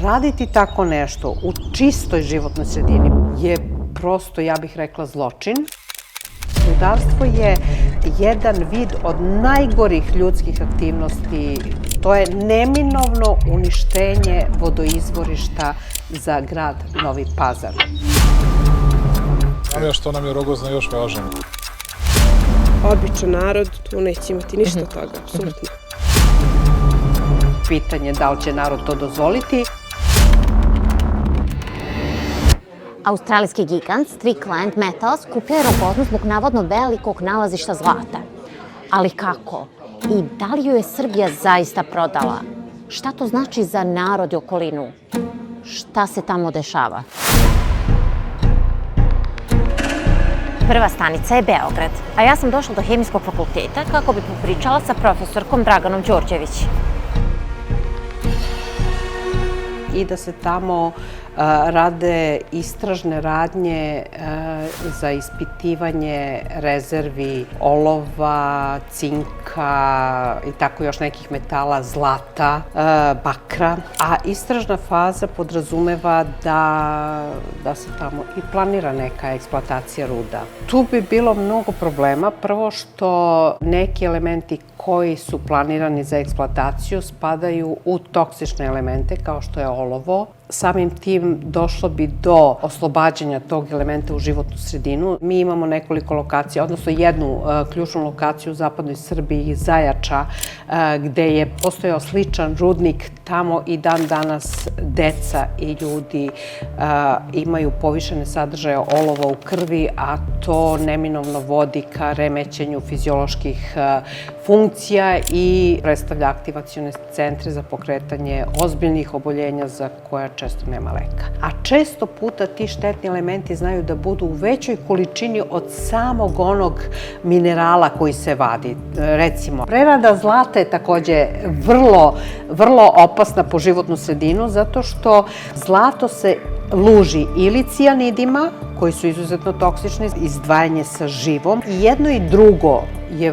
Raditi tako nešto u čistoj životnoj sredini je prosto, ja bih rekla, zločin. Rudarstvo je jedan vid od najgorih ljudskih aktivnosti. To je neminovno uništenje vodoizvorišta za grad Novi Pazar. Znam ja što nam je Rogozna još važan. Običan narod tu neće imati ništa od toga, apsolutno. Pitanje da li će narod to dozvoliti. Australijski gigant Strickland Metals kupio je Rogoznu zbog navodno velikog nalazišta zlata. Ali kako? I da li ju je Srbija zaista prodala? Šta to znači za narod i okolinu? Šta se tamo dešava? Prva stanica je Beograd, a ja sam došla do Hemijskog fakulteta kako bi popričala sa profesorkom Draganom Đorđević. I da se tamo rade istražne radnje za ispitivanje rezervi olova, cinka i tako još nekih metala, zlata, bakra. A istražna faza podrazumeva da se tamo i planira neka eksploatacija ruda. Tu bi bilo mnogo problema. Prvo što neki elementi koji su planirani za eksploataciju spadaju u toksične elemente kao što je olovo. Samim tim došlo bi do oslobađanja tog elementa u životnu sredinu. Mi imamo nekoliko lokacija, odnosno jednu ključnu lokaciju u zapadnoj Srbiji, Zajača, gde je postojao sličan rudnik. Tamo i dan danas deca i ljudi imaju povišene sadržaje olova u krvi, a to neminovno vodi ka remećenju fizioloških funkcija i predstavlja aktivacione centre za pokretanje ozbiljnih oboljenja za koja često nema leka. A često puta ti štetni elementi znaju da budu u većoj količini od samog onog minerala koji se vadi. Recimo, prerada zlata je takođe vrlo opasna po životnu sredinu zato što zlato se luži ili cijanidima, koji su izuzetno toksični, izdvajanje sa živom. I jedno i drugo je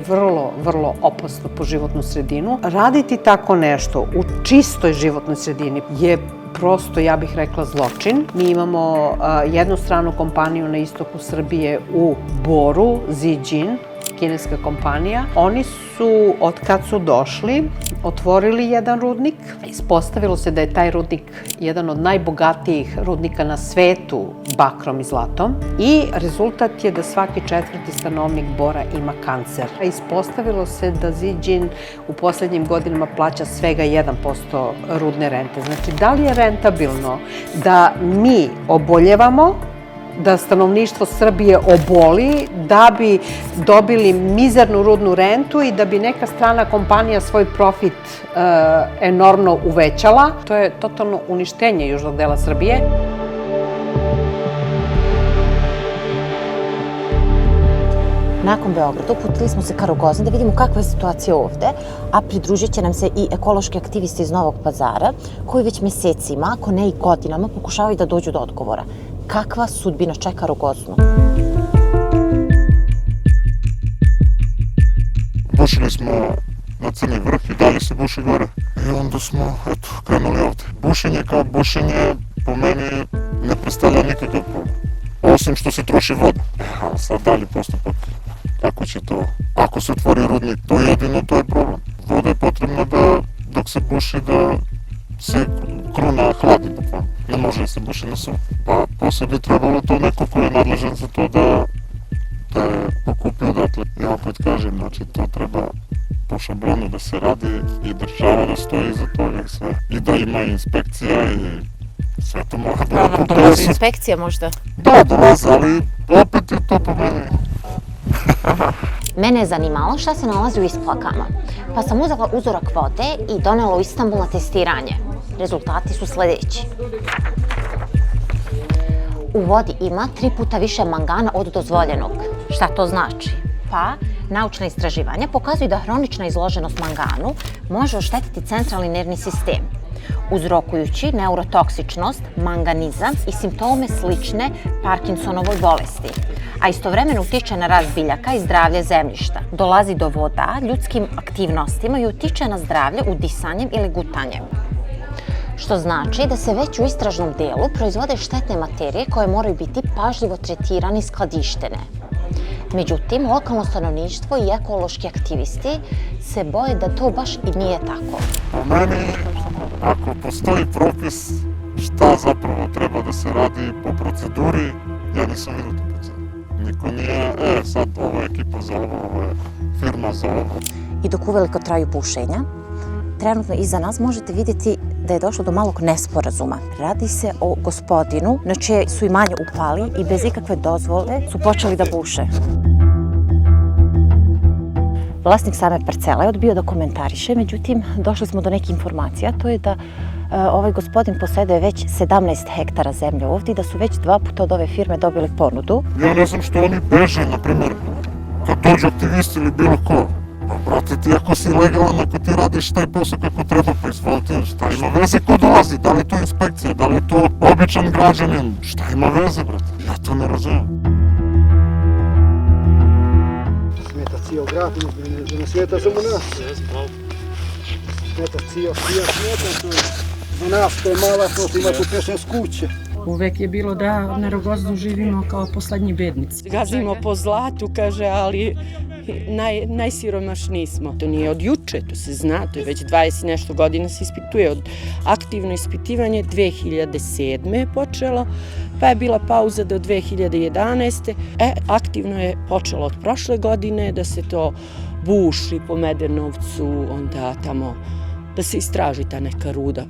vrlo opasno po životnu sredinu. Raditi tako nešto u čistoj životnoj sredini je prosto, ja bih rekla, zločin. Mi imamo jednu stranu kompaniju na istoku Srbije u Boru, Zijin, kineska kompanija. Oni su, od kad su došli, otvorili jedan rudnik. Ispostavilo se da je taj rudnik jedan od najbogatijih rudnika na svetu bakrom i zlatom. I rezultat je da svaki četvrti stanovnik Bora ima kancer. Ispostavilo se da Zijin u poslednjim godinama plaća svega 1% rudne rente. Znači, da li je rentabilno da mi oboljevamo, da stanovništvo Srbije oboli, da bi dobili mizernu rudnu rentu i da bi neka strana kompanija svoj profit enormno uvećala? To je totalno uništenje južnog dela Srbije. Nakon Beograda uputili smo se ka Rogozni da vidimo kakva je situacija ovde, a pridružit će nam se i ekološki aktivisti iz Novog Pazara, koji već mesecima, ako ne i godinama, pokušavaju da dođu do odgovora. Kakva sudbina čeka Rogoznu? Bušili smo na Crni vrh i dalje se buši gore. I onda smo, eto, krenuli ovde. Bušenje kao bušenje po meni ne predstavlja nikakav problem. Osim što se troši voda. A sad dalje postupak. Kako će to? Ako se otvori rudnik, to je problem. Voda je potrebna da, dok se buši, da se kruna hladi bukvalno. Ne može da se buši na suvo. Pa posle bi trebalo to neko ko je nadležan za to da je pokupio odatle. Ja opet kažem, znači to treba po šablonu da se radi i država da stoji iza toga i sve. I da ima inspekcija i sve to mora da je po Dolazi inspekcija možda? Da, dolazi, ali opet je to po meni. Mene je zanimalo šta se nalazi u isplakama, pa sam uzela uzorak vode i donela u Istanbul na testiranje. Rezultati su sledeći. U vodi ima 3 puta više mangana od dozvoljenog. Šta to znači? Pa, naučna istraživanja pokazuju da hronična izloženost manganu može oštetiti centralni nervni sistem, uzrokujući neurotoksičnost, manganizam i simptome slične Parkinsonovoj bolesti, a istovremeno utiče na rast biljaka i zdravlje zemljišta. Dolazi do voda ljudskim aktivnostima i utiče na zdravlje udisanjem ili gutanjem. što znači da se već u istražnom delu proizvode štetne materije koje moraju biti pažljivo tretirane i skladištene. Međutim, lokalno stanovništvo i ekološki aktivisti se boje da to baš i nije tako. Po meni, ako postoji propis šta zapravo treba da se radi po proceduri, ja nisam vidio tu proceduru. Niko nije, sad ova ekipa za ovo je firma za ovo. I dok uveliko traju bušenja, trenutno iza nas možete vidjeti da je došlo do malog nesporazuma. Radi se o gospodinu na čije su imanje upali i bez ikakve dozvole su počeli da buše. Vlasnik same parcele je odbio da komentariše, međutim, došli smo do neke informacije, a to je da ovaj gospodin posjeduje već 17 hektara zemlje ovdje i da su već 2 puta od ove firme dobili ponudu. Ja ne znam što oni beže, na primjer, kad dođu aktivisti ili bilo ko. Pa, brate, ti ako si legalan, ako ti radiš taj posao kako treba, pa izvolite, šta ima veze ko dolazi? Da li je to inspekcija, da li je to običan građanin? Šta ima veze, brate? Ja to ne razumijem. Smeta cijel grad, ne smeta samo nas. Smeta cijel, smeta. Za nas to je mala, to ima tu 15 kuće. Uvek je bilo da na Rogoznu živimo kao poslednji bednici. Gazimo po zlatu, kaže, ali najsiromašniji smo. To nije od juče, to se zna, to je već 20 nešto godina se ispituje. Od aktivno ispitivanje 2007. je počelo, pa je bila pauza do 2011. Aktivno je počelo od prošle godine da se to buši po Medenovcu, onda tamo da se istraži ta neka ruda.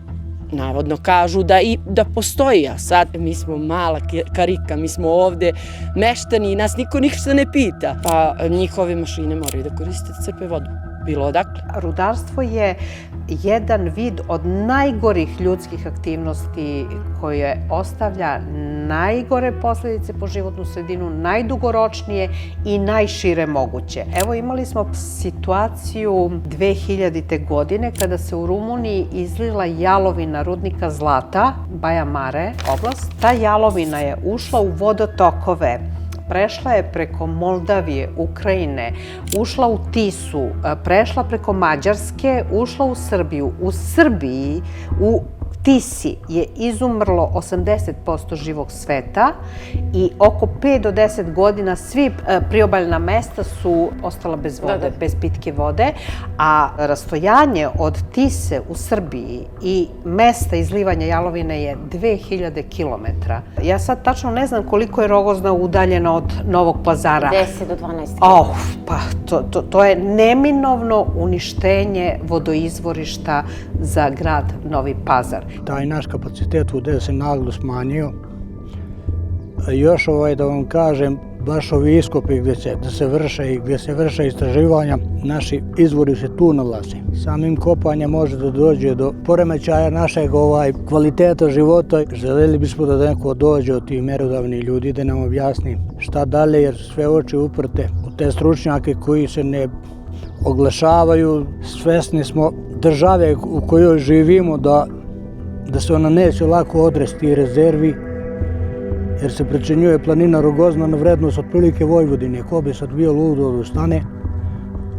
Navodno kažu da postoji, a sad mi smo mala karika, mi smo ovde meštani i nas niko ništa ne pita. Pa njihove mašine moraju da koriste da crpe vodu, bilo odakle. Rudarstvo je jedan vid od najgorih ljudskih aktivnosti koje ostavlja najgore posljedice po životnu sredinu, najdugoročnije i najšire moguće. Evo, imali smo situaciju 2000. godine kada se u Rumuniji izlila jalovina rudnika zlata, Baja Mare oblast. Ta jalovina je ušla u vodotokove, prešla je preko Moldavije, Ukrajine, ušla u Tisu, prešla preko Mađarske, ušla u Srbiju. U Srbiji, u Tisi je izumrlo 80% živog sveta i oko 5 do 10 godina svi priobalna mesta su ostala bez vode, bez pitke vode, a rastojanje od Tise u Srbiji i mesta izlivanja jalovine je 2000 kilometra. Ja sad tačno ne znam koliko je Rogozna udaljena od Novog Pazara. 10 do 12 km. Pa to je neminovno uništenje vodoizvorišta za grad Novi Pazar. Taj naš kapacitet u se naglo smanjio. Još da vam kažem, baš ovi iskopi gdje se vrše istraživanja, naši izvori se tu nalaze. Samim kopanjem može da dođe do poremećaja našeg kvaliteta života. Željeli bismo da neko dođe od tih merodavnih ljudi da nam objasni šta dalje, jer sve oči uprte u te stručnjake koji se ne oglašavaju. Svesni smo države u kojoj živimo da se ona neće lako odresti rezervi, jer se procenjuje planina Rogozna na vrednost otprilike Vojvodine. Ko bi sad bio ludo da stane,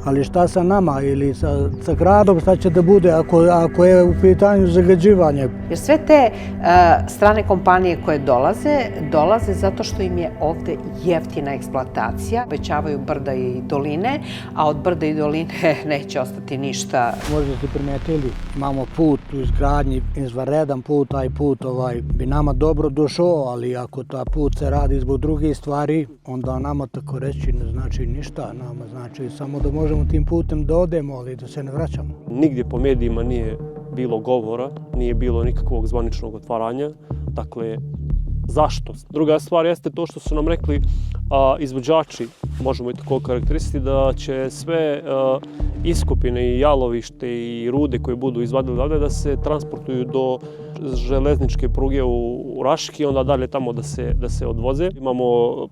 ali šta sa nama ili sa gradom, šta će da bude ako je u pitanju zagađivanje? Jer sve te strane kompanije koje dolaze zato što im je ovde jeftina eksploatacija. Obećavaju brda i doline, a od brda i doline neće ostati ništa. Možda ste primetili, imamo put u izgradnji, izvanredan put, taj put bi nama dobro došao, ali ako ta put se radi zbog drugih stvari, onda nama tako reći ne znači ništa, nama znači samo da možemo tim putem da odemo, ali da se ne vraćamo. Nigdje po medijima nije bilo govora, nije bilo nikakvog zvaničnog otvaranja. Dakle, zašto? Druga stvar jeste to što su nam rekli izvođači, možemo i tako karakterisati, da će sve iskopine i jalovište i rude koje budu izvadili ovdje da se transportuju do železničke pruge u Raški, onda dalje tamo da se odvoze. Imamo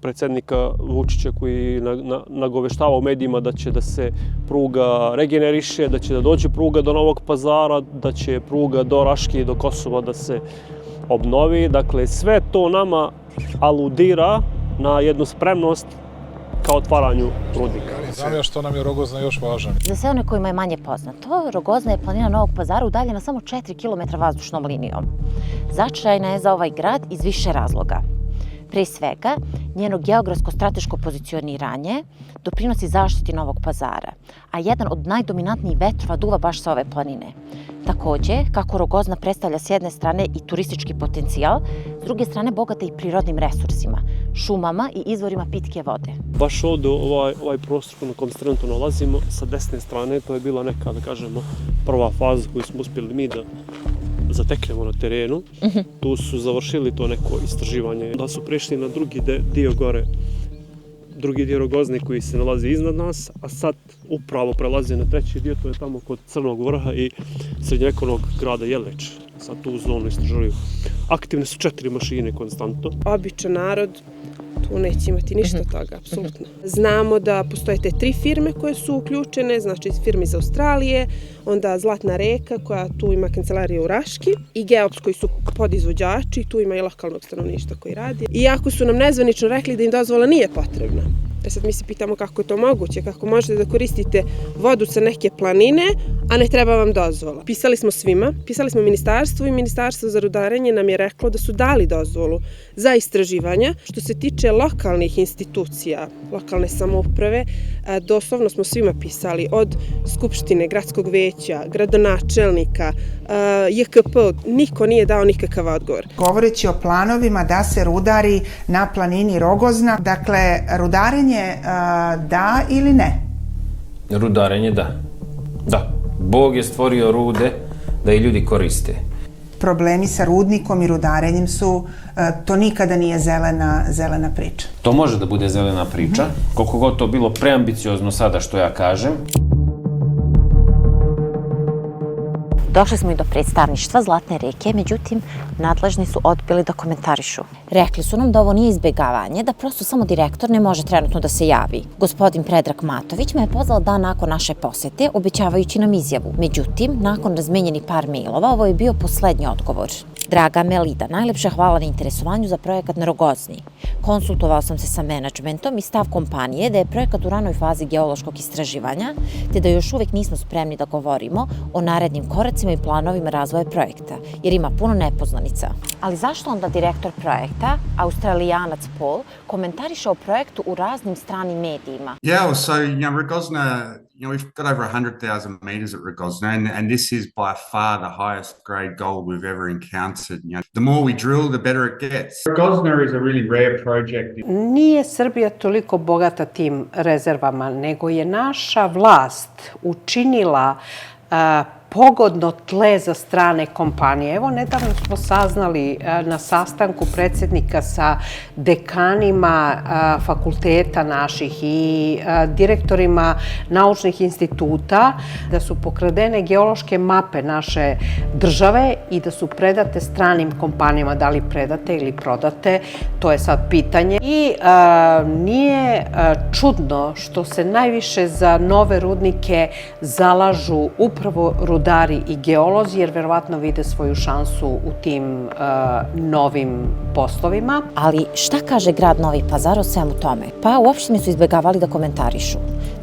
predsjednika Vučića koji nagoveštava u medijima da će da se pruga regeneriše, da će da dođe pruga do Novog Pazara, da će pruga do Raške i do Kosova da se obnovi. Dakle, sve to nama aludira na jednu spremnost ka otvaranju rudnika. Žao mi je što nam je Rogozna još važan. Za sve one kojima je manje poznato, Rogozna je planina Novog Pazara udaljena samo 4 km vazdušnom linijom. Značajna je za ovaj grad iz više razloga. Pre svega, njeno geografsko-strateško pozicioniranje doprinosi zaštiti Novog Pazara, a jedan od najdominantnijih vetrova duva baš sa ove planine. Takođe, kako Rogozna predstavlja s jedne strane i turistički potencijal, s druge strane bogata i prirodnim resursima, šumama i izvorima pitke vode. Baš ovdje ovaj prostor na kojem se trenutno nalazimo, sa desne strane, to je bila neka, da kažemo, prva faza koju smo uspjeli mi da zateknemo na terenu. Tu su završili to neko istraživanje, da su prešli na drugi dio gore, drugi dio Rogozne koji se nalazi iznad nas, a sad upravo prelaze na treći dio, to je tamo kod Crnog vrha i srednjovjekovnog grada Jeleč. Sad tu zonu istražuju. Aktivne su 4 mašine konstantno. Običan narod tu neće imati ništa od toga, apsolutno. Znamo da postoje te 3 firme koje su uključene, znači firme iz Australije, onda Zlatna reka koja tu ima kancelariju u Raški i Geops koji su podizvođači, tu ima i lokalnog stanovništva koji radi. Iako su nam nezvanično rekli da im dozvola nije potrebna. Sad mi se pitamo kako je to moguće, kako možete da koristite vodu sa neke planine, a ne treba vam dozvola. Pisali smo svima, pisali smo ministarstvu i Ministarstvo za rudarenje nam je reklo da su dali dozvolu za istraživanja. Što se tiče lokalnih institucija, lokalne samouprave, doslovno smo svima pisali, od Skupštine, Gradskog veća, gradonačelnika, JKP, niko nije dao nikakav odgovor. Govoreći o planovima da se rudari na planini Rogozna, dakle, rudarenje da ili ne? Rudarenje da. Da. Bog je stvorio rude da i ljudi koriste. Problemi sa rudnikom i rudarenjem su, to nikada nije zelena priča. To može da bude zelena priča, koliko god to bilo preambiciozno sada što ja kažem. Došli smo i do predstavništva Zlatne reke, međutim, nadležni su odbili da komentarišu. Rekli su nam da ovo nije izbjegavanje, da prosto samo direktor ne može trenutno da se javi. Gospodin Predrag Matović me je pozvao dan nakon naše posete, obećavajući nam izjavu. Međutim, nakon razmenjeni par mailova, ovo je bio poslednji odgovor. Draga Melida, najlepša hvala na interesovanju za projekat na Rogozni. Konsultovao sam se sa menadžmentom i stav kompanije da je projekat u ranoj fazi geološkog istraživanja, te da još uvek nismo spremni da govorimo o narednim koracima i planovima razvoja projekta, jer ima puno nepoznanica. Ali zašto onda direktor projekta, Australijanac Paul, komentariše o projektu u raznim stranim medijima? Yeah, so, Rogozna, we've got over 100,000 meters at Rogozna, and this is by far the highest grade gold we've ever encountered. The more we drill, the better it gets. Rogozna is a really rare project. Nije Srbija toliko bogata tim rezervama, nego je naša vlast učinila pogodno tle za strane kompanije. Evo, nedavno smo saznali na sastanku predsjednika sa dekanima fakulteta naših i direktorima naučnih instituta da su pokradene geološke mape naše države i da su predate stranim kompanijama. Da li predate ili prodate, to je sad pitanje. I nije čudno što se najviše za nove rudnike zalažu upravo rudari i geolozi, jer verovatno vide svoju šansu u tim novim poslovima. Ali šta kaže grad Novi Pazar o svemu tome? Pa uopšte mi su izbjegavali da komentarišu,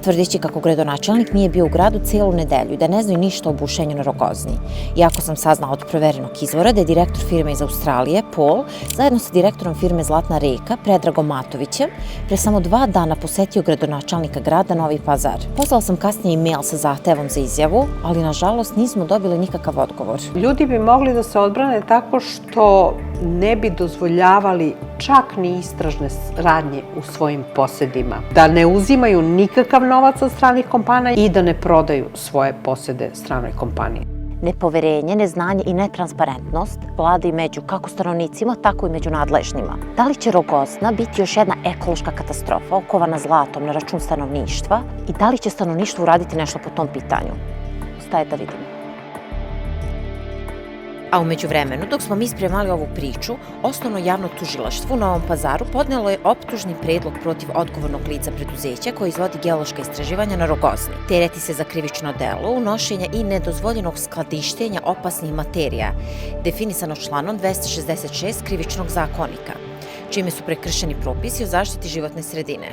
tvrdeći kako gradonačelnik nije bio u gradu celu nedelju i da ne znaju ništa o bušenju na Rogozni. Iako sam saznala od proverenog izvora da je direktor firme iz Australije, Paul, zajedno sa direktorom firme Zlatna reka, Predragom Matovićem, pre samo 2 dana posetio gradonačelnika grada Novi Pazar. Poslala sam kasnije e-mail sa zahtevom za izjavu, ali nažalost nismo dobili nikakav odgovor. Ljudi bi mogli da se odbrane tako što ne bi dozvoljavali čak ni istražne radnje u svojim posedima. Da ne uzimaju nikakav novac od stranih kompanija i da ne prodaju svoje posede stranoj kompaniji. Nepoverenje, neznanje i netransparentnost vlada i među kako stanovnicima, tako i među nadležnima. Da li će Rogozna biti još jedna ekološka katastrofa okovana zlatom na račun stanovništva i da li će stanovništvo uraditi nešto po tom pitanju? Ostaje da vidimo. A umeđu vremenu, dok smo mi spremali ovu priču, Osnovno javno tužilaštvo u Novom Pazaru podnelo je optužni predlog protiv odgovornog lica preduzeća koje izvodi geološka istraživanja na Rogozni. Tereti se za krivično delo unošenja i nedozvoljenog skladištenja opasnih materija, definisano članom 266 krivičnog zakonika, čime su prekršeni propisi o zaštiti životne sredine.